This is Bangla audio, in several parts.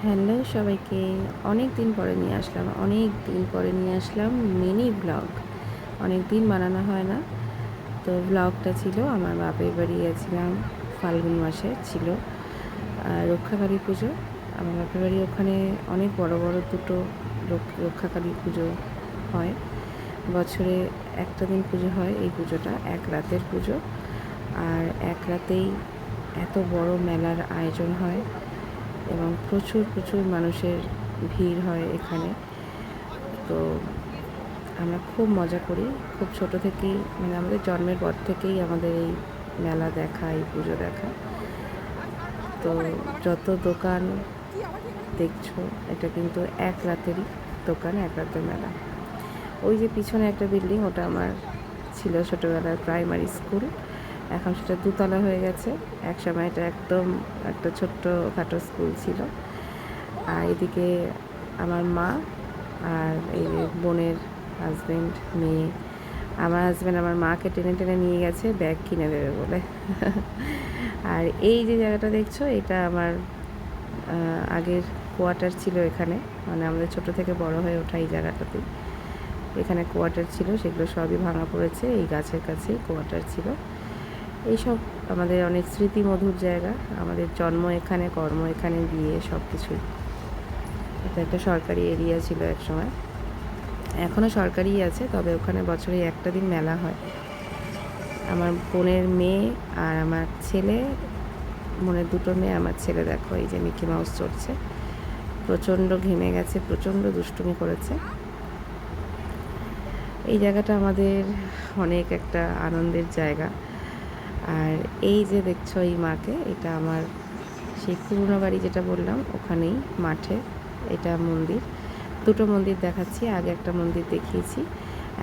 হ্যালো সবাইকে, অনেক দিন পরে নিয়ে আসলাম মিনি ব্লগ। অনেক দিন বানানো হয় না, তো ব্লগটা ছিল আমার বাপের বাড়ি গেছিলাম। ফাল্গুন মাসে ছিল রক্ষাকালী পুজো। আমার বাপের বাড়ি ওখানে অনেক বড় বড় দুটো রক্ষাকালী পুজো হয়। বছরে একটা দিন পুজো হয়, এই পুজোটা এক রাতের পুজো। আর এক রাতেই এত বড় মেলার আয়োজন হয় এবং প্রচুর প্রচুর মানুষের ভিড় হয় এখানে। তো আমরা খুব মজা করি, খুব ছোট থেকেই, মানে আমাদের জন্মের পর থেকেই আমাদের এই মেলা দেখা, এই পুজো দেখা। তো যত দোকান দেখছো, এটা কিন্তু এক রাতেরই দোকান, এক রাতের মেলা। ওই যে পিছনে একটা বিল্ডিং, ওটা আমার ছিল ছোটোবেলার প্রাইমারি স্কুল। এখন সেটা দুতলা হয়ে গেছে। এক সময় এটা একদম একটা ছোট্ট খাটো স্কুল ছিল। আর এদিকে আমার মা আর এই বোনের হাজব্যান্ড, মেয়ে। আমার হাজব্যান্ড আমার মাকে টেনে টেনে নিয়ে গেছে ব্যাগ কিনে দেবে বলে। আর এই যে জায়গাটা দেখছো, এটা আমার আগের কোয়ার্টার ছিল এখানে, মানে আমাদের ছোট থেকে বড় হয়ে ওঠা এই জায়গাটাতেই। এখানে কোয়ার্টার ছিল, সেগুলো সবই ভাঙা পড়েছে। এই গাছের কাছেই কোয়ার্টার ছিল। এইসব আমাদের অনেক স্মৃতিমধুর জায়গা। আমাদের জন্ম এখানে, কর্ম এখানে, বিয়ে, সব কিছুই। এটা একটা সরকারি এরিয়া ছিল এক সময়, এখনও সরকারিই আছে, তবে ওখানে বছরে একটা দিন মেলা হয়। আমার বোনের মেয়ে আর আমার ছেলে, বোনের দুটো মেয়ে, আমার ছেলে দেখো এই যে মিকি মাউস চড়ছে। প্রচণ্ড ঘেমে গেছে, প্রচণ্ড দুষ্টুমি করেছে। এই জায়গাটা আমাদের অনেক একটা আনন্দের জায়গা। আর এই যে দেখছো এই মাকে, এটা আমার সেই পুরনো বাড়ি যেটা বললাম, ওখানেই মাঠে। এটা মন্দির, দুটো মন্দির দেখাচ্ছি। আগে একটা মন্দির দেখিয়েছি,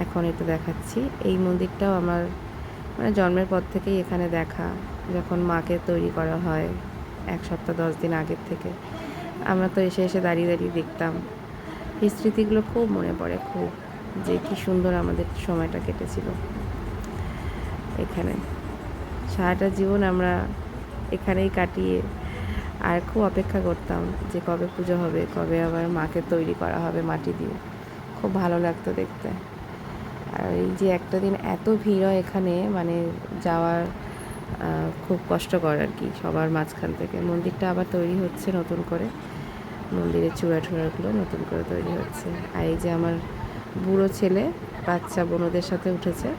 এখন এটা দেখাচ্ছি। এই মন্দিরটাও আমার মানে জন্মের পর থেকেই এখানে দেখা। যখন মাকে তৈরি করা হয় 1 সপ্তাহ 10 দিন আগের থেকে, আমরা তো এসে এসে দাঁড়িয়ে দাঁড়িয়ে দেখতাম। এই স্মৃতিগুলো খুব মনে পড়ে, খুব, যে কি সুন্দর আমাদের সময়টা কেটেছিল এখানে। সারাটা জীবন আমরা এখানেই কাটিয়ে, আর খুব অপেক্ষা করতাম যে কবে পুজো হবে, কবে আবার মাকে তৈরি করা হবে মাটি দিয়ে। খুব ভালো লাগতো দেখতে। আর এই যে একটা দিন এত ভিড় হয় এখানে, মানে যাওয়ার খুব কষ্টকর আর কি, সবার মাঝখান থেকে। মন্দিরটা আবার তৈরি হচ্ছে নতুন করে, মন্দিরের চূড়াগুলো নতুন করে তৈরি হচ্ছে। আর এই যে আমার বুড়ো ছেলে বাচ্চা বোনদের সাথে উঠেছে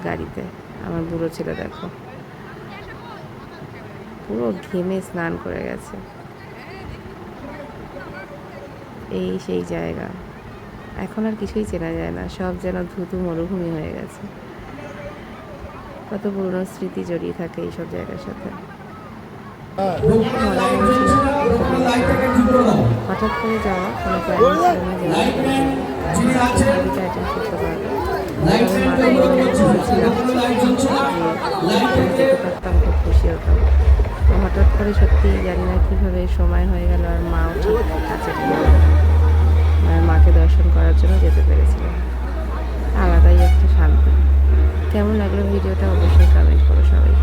গাড়িতে। আমার বুড়ো ছেলে দেখো, পুরো ঘেমে স্নান করে গেছে। এই সেই জায়গা, এখন আর কিছুই চেনা যায় না, সব যেন ধুধু মরুভূমি হয়ে গেছে। কত পুরনো স্মৃতি জড়িয়ে থাকে এইসব জায়গার সাথে। হঠাৎ করে যাওয়া, কোনো প্ল্যানিং ছিল না যে অ্যাটেন্ড করতে পারবো। যেতে পারতাম, খুব খুশি হতাম। তো হঠাৎ করে সত্যি জানি না কীভাবে সময় হয়ে গেল, আর মাও ঠিক কাছে মাকে দর্শন করার জন্য যেতে পেরেছিলাম। আলাদাই একটা শান্তি। কেমন লাগলো ভিডিওটা অবশ্যই কমেন্ট করো সবাই।